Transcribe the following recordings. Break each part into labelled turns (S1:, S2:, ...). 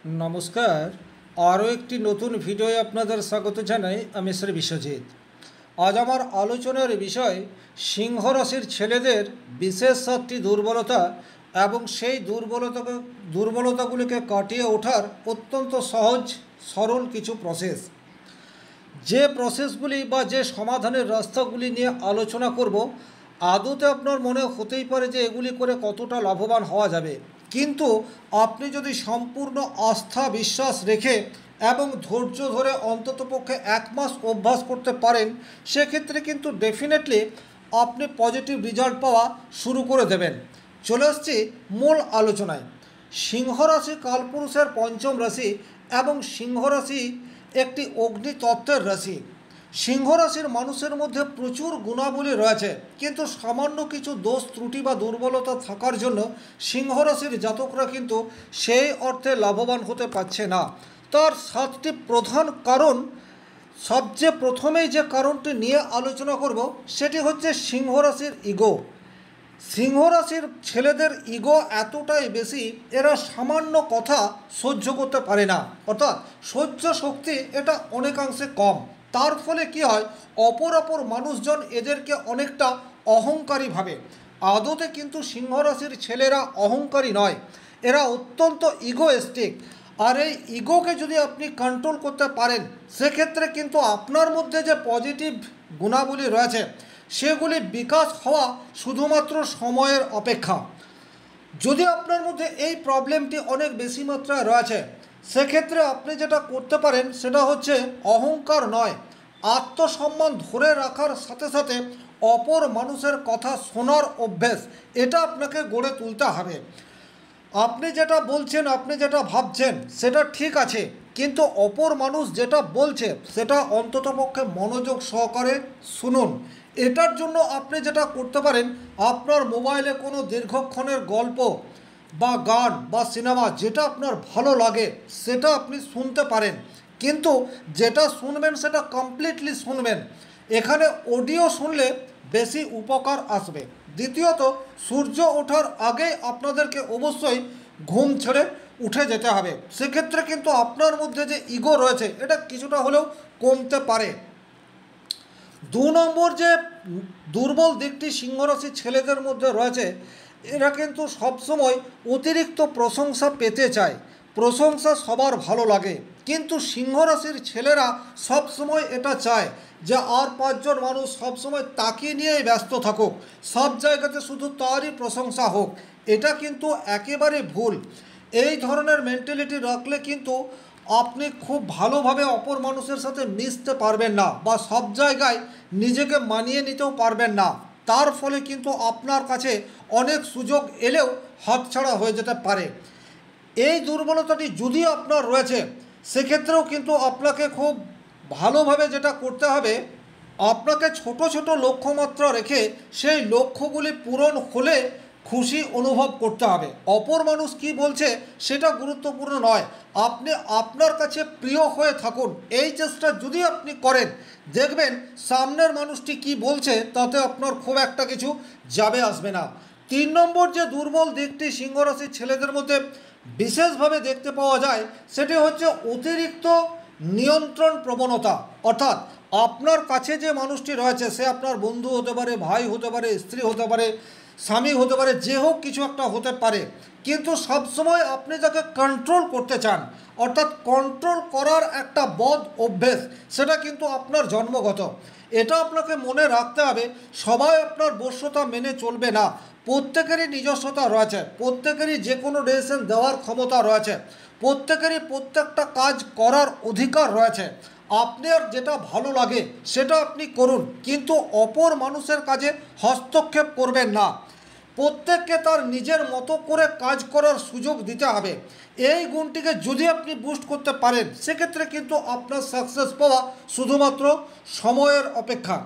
S1: নমস্কার। আরও একটি নতুন ভিডিওয়ে আপনাদের স্বাগত জানাই। আমি শ্রী বিশ্বজিৎ। আজ আমার আলোচনার বিষয় সিংহ রাশির ছেলেদের বিশেষ 7টি দুর্বলতা এবং সেই দুর্বলতাগুলিকে কাটিয়ে ওঠার অত্যন্ত সহজ সরল কিছু প্রসেস। যে প্রসেসগুলি বা যে সমাধানের রাস্তাগুলি নিয়ে আলোচনা করব, আদতে আপনার মনে হতেই পারে যে এগুলি করে কতটা লাভবান হওয়া যাবে, কিন্তু আপনি যদি সম্পূর্ণ আস্থা বিশ্বাস রেখে এবং ধৈর্য ধরে অন্ততপক্ষে 1 মাস অভ্যাস করতে পারেন, সেক্ষেত্রে কিন্তু ডেফিনেটলি আপনি পজিটিভ রেজাল্ট পাওয়া শুরু করে দেবেন। চলে আসছি মূল আলোচনায়। সিংহ রাশি কালপুরুষের পঞ্চম রাশি এবং সিংহ রাশি একটি অগ্নিতত্ত্বের রাশি। সিংহ রাশির মানুষের মধ্যে প্রচুর গুণাবলী রয়েছে, কিন্তু সামান্য কিছু দোষ ত্রুটি বা দুর্বলতা থাকার জন্য সিংহ রাশির জাতকরা কিন্তু সেই অর্থে লাভবান হতে পারছে না। তার 7টি প্রধান কারণ। সবচেয়ে প্রথমেই যে কারণটি নিয়ে আলোচনা করব সেটি হচ্ছে সিংহ রাশির ইগো। সিংহ রাশির ছেলেদের ইগো এতটাই বেশি, এরা সামান্য কথা সহ্য করতে পারে না, অর্থাৎ সহ্য শক্তি এটা অনেকাংশে কম। তার ফলে কি হয়, অপর মানুষজন এদেরকে অনেকটা অহংকারী ভাবে। আদতে কিন্তু সিংহ রাশির ছেলেরা অহংকারী নয়, এরা অত্যন্ত ইগোয়েস্টিক। আর এই ইগোকে যদি আপনি কন্ট্রোল করতে পারেন, সেক্ষেত্রে কিন্তু আপনার মধ্যে যে পজিটিভ গুণাবলী রয়েছে সেগুলি বিকাশ হওয়া শুধুমাত্র সময়ের অপেক্ষা। যদি আপনার মধ্যে এই প্রবলেমটি অনেক বেশি মাত্রায় রয়েছে, সেক্ষেত্রে আপনি যেটা করতে পারেন সেটা হচ্ছে অহংকার নয়, আত্মসম্মান ধরে রাখার সাথে সাথে অপর মানুষের কথা শোনার অভ্যেস এটা আপনাকে গড়ে তুলতে হবে। আপনি যেটা বলছেন, আপনি যেটা ভাবছেন সেটা ঠিক আছে, কিন্তু অপর মানুষ যেটা বলছে সেটা অন্ততপক্ষে মনোযোগ সহকারে শুনুন। এটার জন্য আপনি যেটা করতে পারেন, আপনার মোবাইলে কোনো দীর্ঘক্ষণের গল্প বা গান বা সিনেমা যেটা আপনার ভালো লাগে সেটা আপনি শুনতে পারেন, কিন্তু যেটা শুনবেন সেটা কমপ্লিটলি শুনবেন। এখানে অডিও শুনলে বেশি উপকার আসবে। দ্বিতীয়ত, সূর্য ওঠার আগে আপনাদেরকে অবশ্যই ঘুম ছেড়ে উঠে যেতে হবে। সেক্ষেত্রে কিন্তু আপনার মধ্যে যে ইগো রয়েছে এটা কিছুটা হলেও কমতে পারে। 2 নম্বর যে দুর্বল দিকটি সিংহরাশির ছেলেদের মধ্যে রয়েছে, এরা কিন্তু সবসময় অতিরিক্ত প্রশংসা পেতে চায়। প্রশংসা সবার ভালো লাগে, কিন্তু সিংহরাশির ছেলেরা সবসময় এটা চায় যে আর 5জন মানুষ সবসময় তাকে নিয়েই ব্যস্ত থাকুক, সব জায়গাতে শুধু তারই প্রশংসা হোক। এটা কিন্তু একেবারে ভুল। এই ধরনের মেন্টালিটি রাখলে কিন্তু আপনি খুব ভালোভাবে অপর মানুষের সাথে মিশতে পারবেন না, বা সব জায়গায় নিজেকে মানিয়ে নিতেও পারবেন না। তার ফলে কিন্তু আপনার কাছে অনেক সুযোগ এলেও হাতছাড়া হয়ে যেতে পারে। এই দুর্বলতাটি যদি আপনার রয়েছে, সেক্ষেত্রেও কিন্তু আপনাকে খুব ভালোভাবে যেটা করতে হবে, আপনাকে ছোট ছোট লক্ষ্যমাত্রা রেখে সেই লক্ষ্যগুলি পূরণ হলে খুশি অনুভব করতে হবে। অপর মানুষ কি বলছে সেটা গুরুত্বপূর্ণ নয়, আপনি আপনার কাছে প্রিয় হয়ে থাকুন। এই চেষ্টা যদি আপনি করেন, দেখবেন সামনের মানুষটি কি বলছে তাতে আপনার খুব একটা কিছু যাবে আসবে না। 3 নম্বর যে দুর্বল দিকটি সিংহরাশির ছেলেদের মধ্যে বিশেষভাবে দেখতে পাওয়া যায়, সেটি হচ্ছে অতিরিক্ত নিয়ন্ত্রণ প্রবণতা। অর্থাৎ আপনার কাছে যে মানুষটি রয়েছে, সে আপনার বন্ধু হতে পারে, ভাই হতে পারে, স্ত্রী হতে পারে, স্বামী হতে পারে, যে হোক কিছু একটা হতে পারে, কিন্তু সবসময় আপনি তাকে কন্ট্রোল করতে চান। অর্থাৎ কন্ট্রোল করার একটা বদ অভ্যেস, সেটা কিন্তু আপনার জন্মগত। এটা আপনাকে মনে রাখতে হবে, সবাই আপনার বশ্যতা মেনে চলবে না। প্রত্যেকেরই নিজস্বতা রয়েছে, প্রত্যেকেরই যে কোনো ডিসিশন দেওয়ার ক্ষমতা রয়েছে, প্রত্যেকেরই প্রত্যেকটা কাজ করার অধিকার রয়েছে। আপনার যেটা ভালো লাগে সেটা আপনি করুন, কিন্তু অপর মানুষের কাজে হস্তক্ষেপ করবেন না। প্রত্যেককে তার নিজের মতো করে কাজ করার সুযোগ দিতে হবে। এই গুণটিকে যদি আপনি বুস্ট করতে পারেন, সেক্ষেত্রে কিন্তু আপনার সাকসেস পাওয়া শুধুমাত্র সময়ের অপেক্ষা।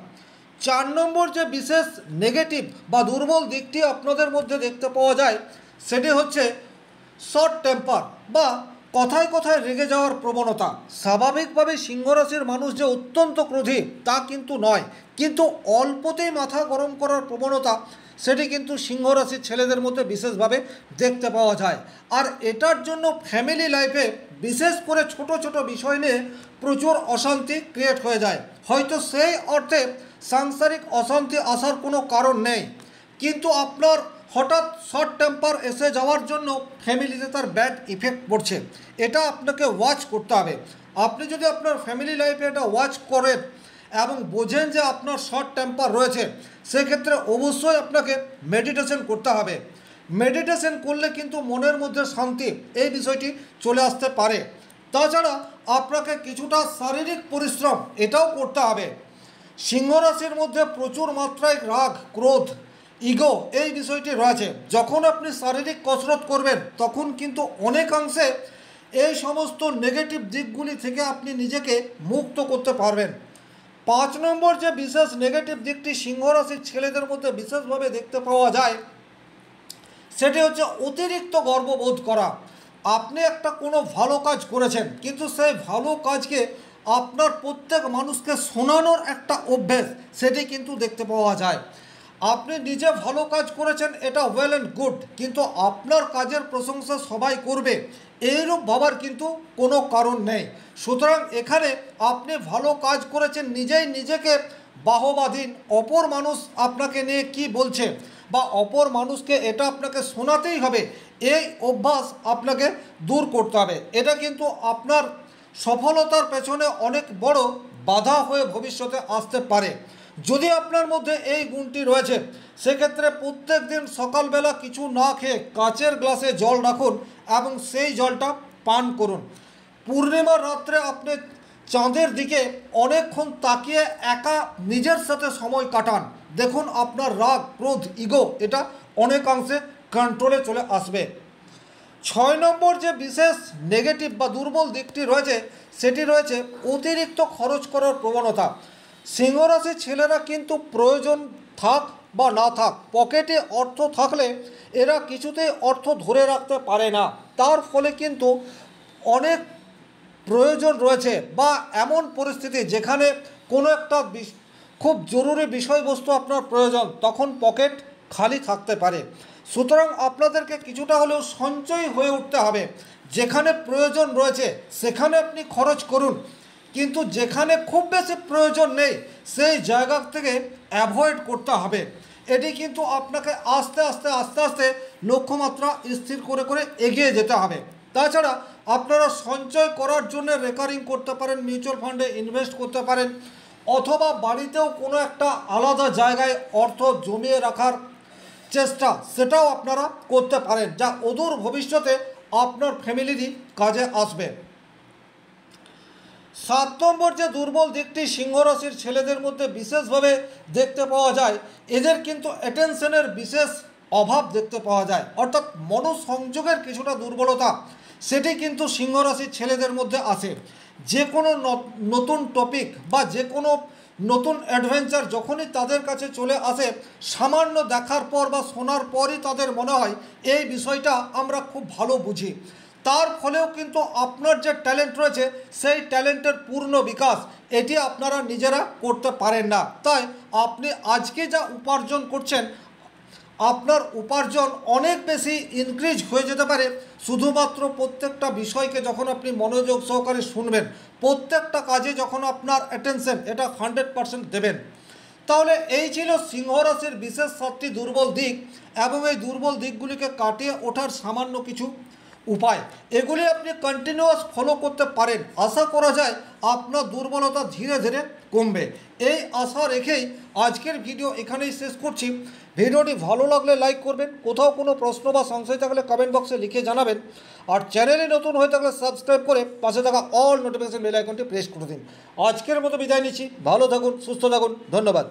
S1: 4 নম্বর যে বিশেষ নেগেটিভ বা দুর্বল দিকটি আপনাদের মধ্যে দেখতে পাওয়া যায়, সেটি হচ্ছে শর্ট টেম্পার বা কথায় কথায় রেগে যাওয়ার প্রবণতা। স্বাভাবিকভাবে সিংহরাশির মানুষ যে অত্যন্ত ক্রোধী তা কিন্তু নয়, কিন্তু অল্পতেই মাথা গরম করার প্রবণতা সেটি কিন্তু সিংহ রাশির ছেলেদের মধ্যে বিশেষভাবে দেখতে পাওয়া যায়। আর এটার জন্য ফ্যামিলি লাইফে বিশেষ করে ছোট ছোট বিষয় নিয়ে প্রচুর অশান্তি ক্রিয়েট হয়ে যায়। হয়তো সেই অর্থে সাংসারিক অশান্তি আসার কোনো কারণ নেই, কিন্তু আপনার হঠাৎ শর্ট টেম্পার এসে যাওয়ার জন্য ফ্যামিলিতে তার ব্যাড ইফেক্ট পড়ছে। এটা আপনাকে ওয়াচ করতে হবে। আপনি যদি আপনার ফ্যামিলি লাইফে এটা ওয়াচ করেন এবং বোঝেন যে আপনার শর্ট টেম্পার রয়েছে, সেক্ষেত্রে অবশ্যই আপনাকে মেডিটেশন করতে হবে। মেডিটেশন করলে কিন্তু মনের মধ্যে শান্তি এই বিষয়টি চলে আসতে পারে। তাছাড়া আপনাকে কিছুটা শারীরিক পরিশ্রম এটাও করতে হবে। সিংহ রাশির মধ্যে প্রচুর মাত্রায় রাগ, ক্রোধ, ইগো এই বিষয়টি রয়েছে। যখন আপনি শারীরিক কসরত করবেন তখন কিন্তু অনেকাংশে এই সমস্ত নেগেটিভ দিকগুলি থেকে আপনি নিজেকে মুক্ত করতে পারবেন। 5 নম্বর যে বিশেষ নেগেটিভ দিকটি সিংহ রাশির ছেলেদের মধ্যে বিশেষভাবে দেখতে পাওয়া যায়, সেটি হচ্ছে অতিরিক্ত গর্ববোধ করা। আপনি একটা কোনো ভালো কাজ করেছেন, কিন্তু সেই ভালো কাজকে আপনার প্রত্যেক মানুষকে শোনানোর একটা অভ্যেস সেটি কিন্তু দেখতে পাওয়া যায়। আপনি নিজে ভালো কাজ করেছেন, এটা ওয়েল অ্যান্ড গুড, কিন্তু আপনার কাজের প্রশংসা সবাই করবে এইরূপ ভাবার কিন্তু কোনো কারণ নেই। সুতরাং এখানে আপনি ভালো কাজ করেছেন, নিজেই নিজেকে বাহবা দিন। অপর মানুষ আপনাকে নিয়ে কি বলছে বা অপর মানুষকে এটা আপনাকে শোনাতেই হবে, এই অভ্যাস আপনাকে দূর করতে হবে। এটা কিন্তু আপনার সফলতার পেছনে অনেক বড় বাধা হয়ে ভবিষ্যতে আসতে পারে। যদি আপনার মধ্যে এই গুণটি রয়েছে, সেক্ষেত্রে প্রত্যেক দিন সকালবেলা কিছু না খেয়ে কাচের গ্লাসে জল রাখুন এবং সেই জলটা পান করুন। পূর্ণিমার রাত্রে আপনি চাঁদের দিকে অনেকক্ষণ তাকিয়ে একা নিজের সাথে সময় কাটান। দেখুন আপনার রাগ, ক্রোধ, ইগো এটা অনেকাংশে কন্ট্রোলে চলে আসবে। 6 নম্বর যে বিশেষ নেগেটিভ বা দুর্বল দিকটি রয়েছে, সেটি রয়েছে অতিরিক্ত খরচ করার প্রবণতা। সিংহ রাশির ছেলেরা কিন্তু প্রয়োজন থাক বা না থাক, পকেটে অর্থ থাকলে এরা কিছুতেই অর্থ ধরে রাখতে পারে না। তার ফলে কিন্তু অনেক প্রয়োজন রয়েছে বা এমন পরিস্থিতি যেখানে কোনো একটা খুব জরুরি বিষয়বস্তু আপনার প্রয়োজন, তখন পকেট খালি থাকতে পারে। সুতরাং আপনাদেরকে কিছুটা হলেও সঞ্চয় হয়ে উঠতে হবে। যেখানে প্রয়োজন রয়েছে সেখানে আপনি খরচ করুন, কিন্তু যেখানে খুব বেশি প্রয়োজন নেই সেই জায়গা থেকে অ্যাভয়েড করতে হবে। এটি কিন্তু আপনাকে আস্তে আস্তে আস্তে আস্তে লক্ষ্যমাত্রা স্থির করে করে এগিয়ে যেতে হবে। তাছাড়া আপনারা সঞ্চয় করার জন্য রেকারিং করতে পারেন, মিউচুয়াল ফান্ডে ইনভেস্ট করতে পারেন, অথবা বাড়িতেও কোনো একটা আলাদা জায়গায় অর্থ জমিয়ে রাখার চেষ্টা সেটাও আপনারা করতে পারেন, যা অদূর ভবিষ্যতে আপনার ফ্যামিলিরই কাজে আসবে। 7 নম্বর যে দুর্বল দিকটি সিংহ রাশির ছেলেদের মধ্যে বিশেষভাবে দেখতে পাওয়া যায়, এদের কিন্তু অ্যাটেনশনের বিশেষ অভাব দেখতে পাওয়া যায়, অর্থাৎ মনোসংযোগের কিছুটা দুর্বলতা সেটি কিন্তু সিংহ রাশির ছেলেদের মধ্যে আসে। যে কোনো নতুন টপিক বা যে কোনো নতুন অ্যাডভেঞ্চার যখনই তাদের কাছে চলে আসে, সামান্য দেখার পর বা শোনার পরই তাদের মনে হয় এই বিষয়টা আমরা খুব ভালো বুঝি। তার ফলেও কিন্তু আপনার যে ট্যালেন্ট রয়েছে সেই ট্যালেন্টের পূর্ণ বিকাশ এটি আপনারা নিজেরা করতে পারেন না। তাই আপনি আজকে যা উপার্জন করছেন, আপনার উপার্জন অনেক বেশি ইনক্রিজ হয়ে যেতে পারে শুধুমাত্র প্রত্যেকটা বিষয়কে যখন আপনি মনোযোগ সহকারে শুনবেন, প্রত্যেকটা কাজে যখন আপনার অ্যাটেনশন এটা 100% দেবেন। তাহলে এই ছিল সিংহ রাশির বিশেষ 7টি দুর্বল দিক এবং এই দুর্বল দিকগুলিকে কাটিয়ে ওঠার সামান্য কিছু উপায়। এগুলি আপনি কন্টিনিউয়াস ফলো করতে পারেন। আশা করা যায় আপনার দুর্বলতা ধীরে ধীরে কমবে। এই আশা রেখেই আজকের ভিডিও এখানেই শেষ করছি। ভিডিওটি ভালো লাগলে লাইক করবেন, কোথাও কোনো প্রশ্ন বা সংশয় থাকলে কমেন্ট বক্সে লিখে জানাবেন, আর চ্যানেলে নতুন হয়ে থাকলে সাবস্ক্রাইব করে পাশে থাকা অল নোটিফিকেশন বেল আইকনটি প্রেস করে দিন। আজকের মতো বিদায় নিচ্ছি। ভালো থাকুন, সুস্থ থাকুন, ধন্যবাদ।